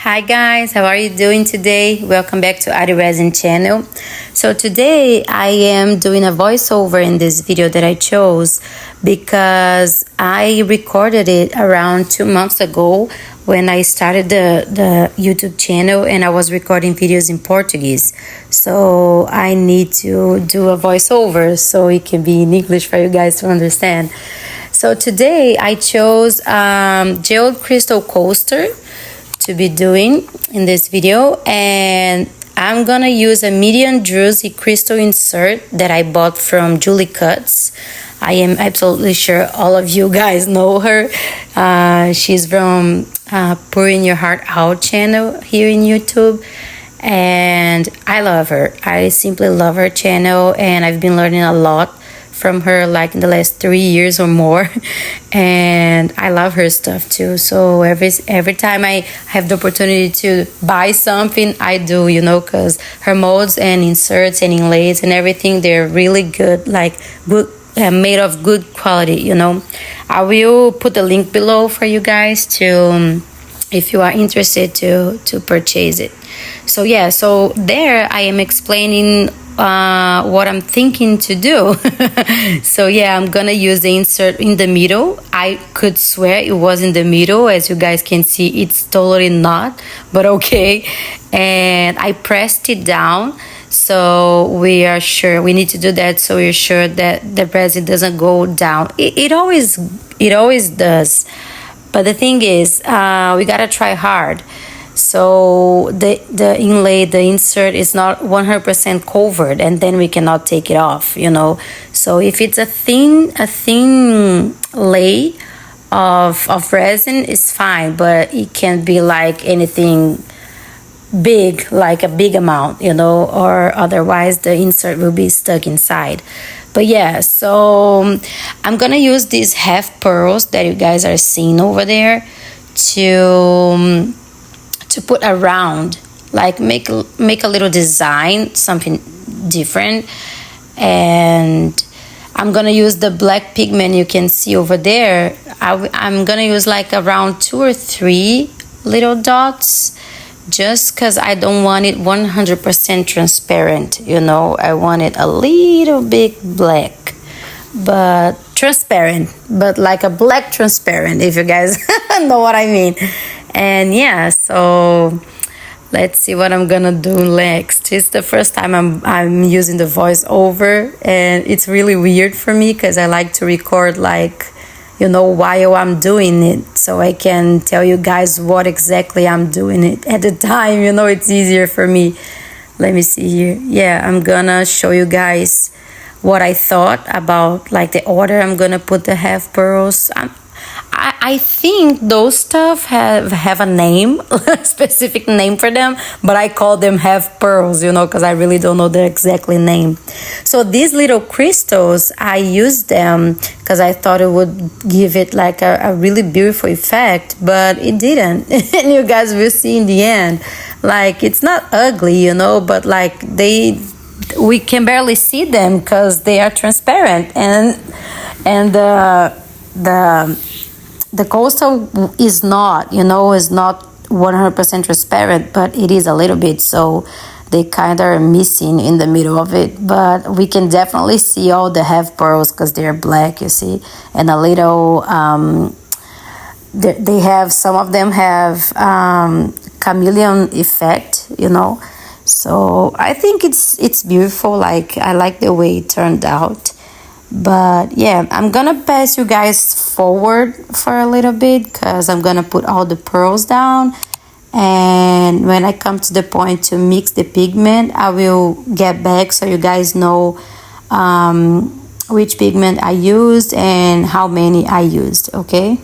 Hi guys, how are you doing today? Welcome back to Arty Resin channel. So today I am doing a voiceover in this video that I chose because I recorded it around 2 months ago when I started the YouTube channel, and I was recording videos in Portuguese. So I need to do a voiceover so it can be in English for you guys to understand. So today I chose Geode crystal coaster to be doing in this video, and I'm gonna use a medium druzy crystal insert that I bought from Julie Cuts. I am absolutely sure all of you guys know her. She's from Pouring Your Heart Out channel here in YouTube, and I love her. I simply love her channel, and I've been learning a lot from her, like in the last 3 years or more, and I love her stuff too. So every time I have the opportunity to buy something, I do, because her molds and inserts and inlays and everything, they're really good, like good, made of good quality. I will put the link below for you guys to if you are interested to purchase it. So yeah, so there I am explaining what I'm thinking to do. So yeah, I'm gonna use the insert in the middle. I could swear it was in the middle. As you guys can see, it's totally not, but okay. And I pressed it down, so we are sure we need to do that, so we're sure that the resin doesn't go down. It always does, but the thing is, we gotta try hard. So the inlay, the insert is not 100% covered, and then we cannot take it off, So if it's a thin lay of resin, it's fine, but it can't be like anything big, like a big amount, or otherwise the insert will be stuck inside. But yeah, so I'm gonna use these half pearls that you guys are seeing over there to put around, like make a little design, something different. And I'm gonna use the black pigment you can see over there. I'm gonna use like around 2 or 3 little dots, just because I don't want it 100% transparent. I want it a little bit black, but transparent, but like a black transparent, if you guys know what I mean. And yeah, so let's see what I'm gonna do next. It's the first time I'm using the voiceover, and it's really weird for me because I like to record while I'm doing it, so I can tell you guys what exactly I'm doing it at the time. It's easier for me. Let me see here. Yeah, I'm gonna show you guys what I thought about, like the order I'm gonna put the half pearls. I think those stuff have a name, a specific name for them, but I call them half pearls, because I really don't know the exact name. So these little crystals, I used them because I thought it would give it like a really beautiful effect, but it didn't. And you guys will see in the end, like it's not ugly, but like we can barely see them because they are transparent, and the coastal is not, is not 100% transparent, but it is a little bit, so they kind of are missing in the middle of it. But we can definitely see all the half pearls because they're black, you see, and a little, they have, some of them have chameleon effect, So I think it's beautiful. Like, I like the way it turned out. But yeah, I'm gonna pass you guys forward for a little bit because I'm gonna put all the pearls down, and when I come to the point to mix the pigment, I will get back so you guys know which pigment I used and how many I used, okay?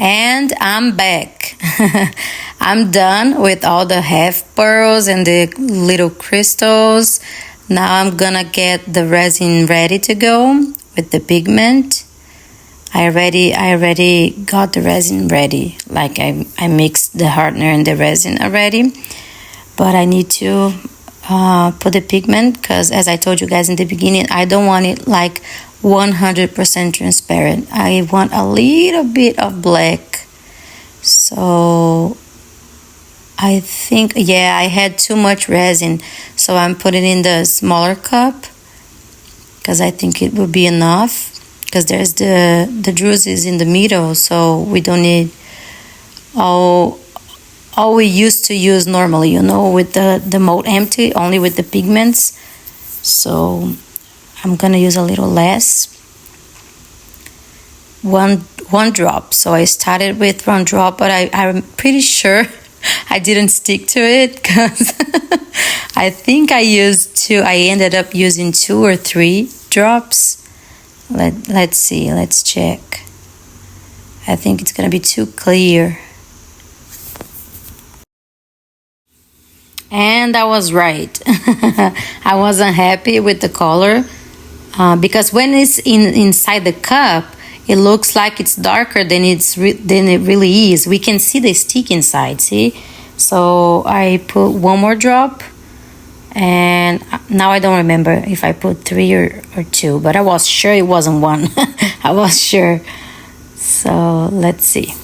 And I'm back. I'm done with all the half pearls and the little crystals. Now I'm gonna get the resin ready to go with the pigment. I already got the resin ready. Like I mixed the hardener and the resin already. But I need to put the pigment because, as I told you guys in the beginning, I don't want it like 100% transparent. I want a little bit of black. So I think, yeah, I had too much resin, so I'm putting in the smaller cup because I think it will be enough, because there's the druzys in the middle, so we don't need all we used to use normally, you know, with the mold empty, only with the pigments. So I'm gonna use a little less, one drop. So I started with 1 drop, but I'm pretty sure I didn't stick to it because I think I ended up using 2 or 3 drops. Let's see, let's check. I think it's gonna be too clear. And I was right. I wasn't happy with the color because when it's inside the cup, it looks like it's darker than than it really is. We can see the stick inside, see? So I put 1 more drop, and now I don't remember if I put 3 or 2, but I was sure it wasn't 1. I was sure. So let's see.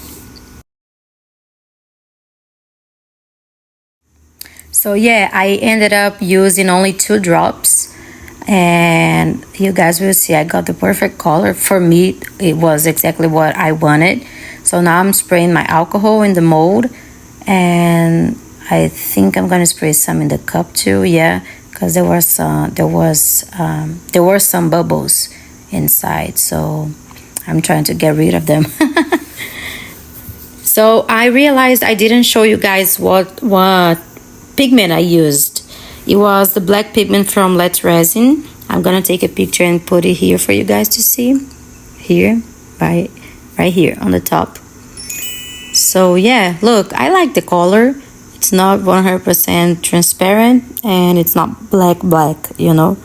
So yeah, I ended up using only 2 drops, and you guys will see I got the perfect color. For me, it was exactly what I wanted. So now I'm spraying my alcohol in the mold, and I think I'm gonna spray some in the cup too. Yeah, because there were some bubbles inside, so I'm trying to get rid of them. So I realized I didn't show you guys what pigment I used. It was the black pigment from Let's Resin. I'm gonna take a picture and put it here for you guys to see. Here, right here on the top. So yeah, look, I like the color. It's not 100% transparent, and it's not black, you know.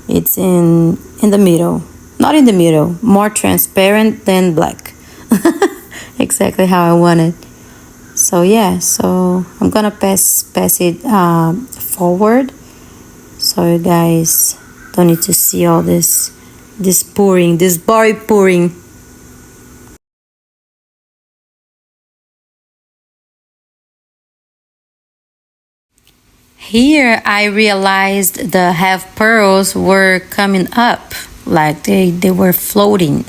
It's in the middle. Not in the middle, more transparent than black. Exactly how I want it. So yeah, so I'm gonna pass it forward, so you guys don't need to see all this pouring, this body pouring. Here I realized the half pearls were coming up, like they were floating.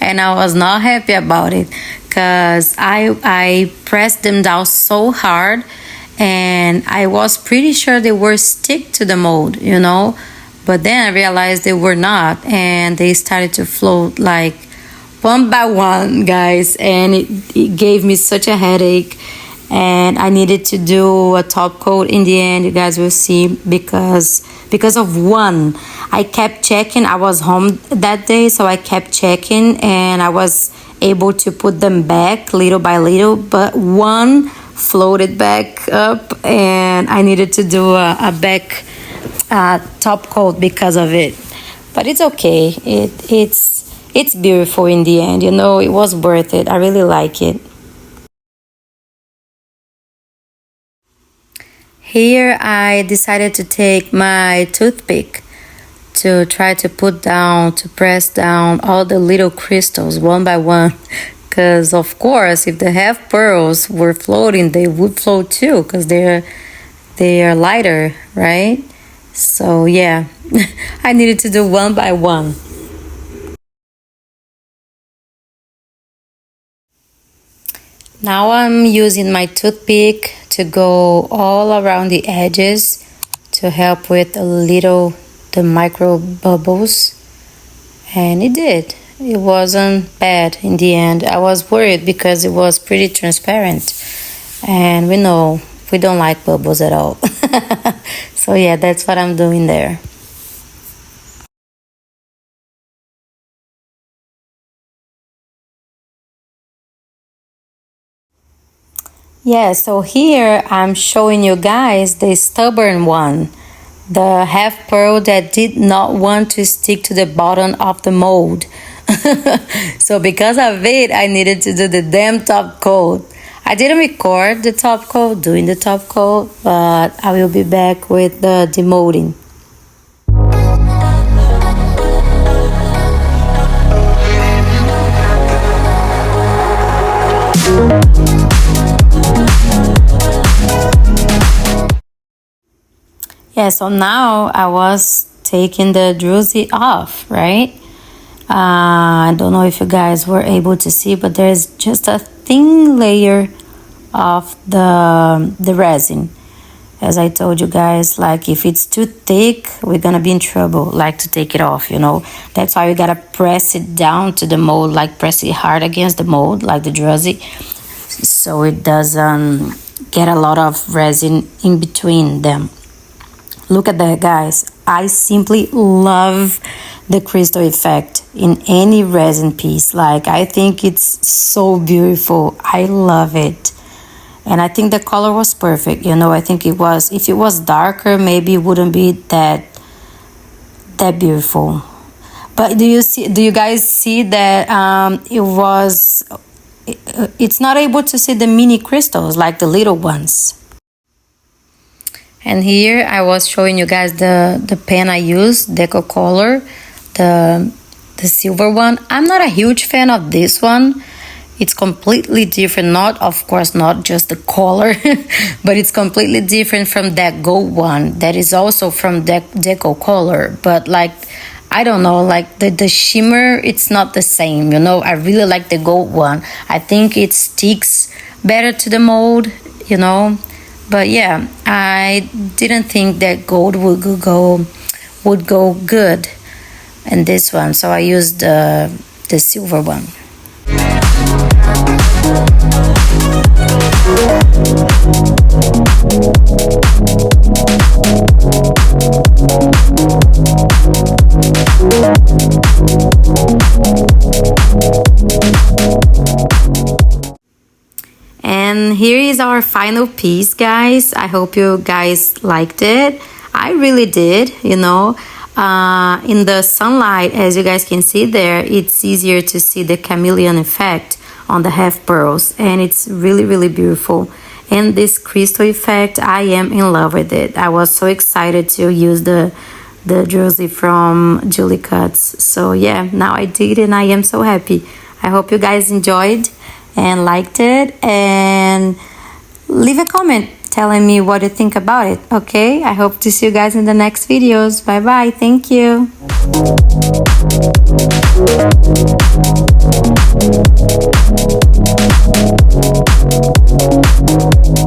And I was not happy about it because I pressed them down so hard, and I was pretty sure they were stick to the mold, you know, but then I realized they were not, and they started to float like 1 by 1, guys, and it gave me such a headache. And I needed to do a top coat in the end, you guys will see, because of 1. I kept checking. I was home that day, so I kept checking, and I was able to put them back little by little, but 1 floated back up, and I needed to do a back top coat because of it. But it's okay. It's beautiful in the end, you know. It was worth it. I really like it. Here I decided to take my toothpick to try to press down all the little crystals 1 by 1. Because of course, if the half pearls were floating, they would float too, because they are lighter, right? So yeah, I needed to do 1 by 1. Now I'm using my toothpick to go all around the edges to help with the micro bubbles, and it did. It wasn't bad in the end. I was worried because it was pretty transparent, and we know we don't like bubbles at all. So yeah, that's what I'm doing there. Yeah, so here I'm showing you guys the stubborn one, the half pearl that did not want to stick to the bottom of the mold. So because of it, I needed to do the damn top coat. I didn't record the top coat, doing the top coat, but I will be back with the demolding. Yeah, so now I was taking the druzy off, right? I don't know if you guys were able to see, but there's just a thin layer of the resin. As I told you guys, like if it's too thick, we're gonna be in trouble, like to take it off, you know. That's why we gotta press it down to the mold, like press it hard against the mold, like the druzy, so it doesn't get a lot of resin in between them. Look at that, guys. I simply love the crystal effect in any resin piece. Like, I think it's so beautiful. I love it. And I think the color was perfect. You know, I think it was, if it was darker, maybe it wouldn't be that beautiful. But do you guys see that it's not able to see the mini crystals, like the little ones. And here I was showing you guys the pen I use, Deco Color, the silver one. I'm not a huge fan of this one. It's completely different, of course, not just the color, but it's completely different from that gold one that is also from Deco Color. But like, I don't know, like the shimmer, it's not the same, you know. I really like the gold one. I think it sticks better to the mold, you know. But yeah, I didn't think that gold would go good in this one, so I used the silver one. And here is our final piece, guys. I hope you guys liked it. I really did, you know. In the sunlight, as you guys can see there, it's easier to see the chameleon effect on the half pearls, and it's really, really beautiful. And this crystal effect, I am in love with it. I was so excited to use the druzy from Julie Cuts. So yeah, now I did it and I am so happy. I hope you guys enjoyed and liked it, and leave a comment telling me what you think about it. Okay, I hope to see you guys in the next videos. Bye bye. Thank you.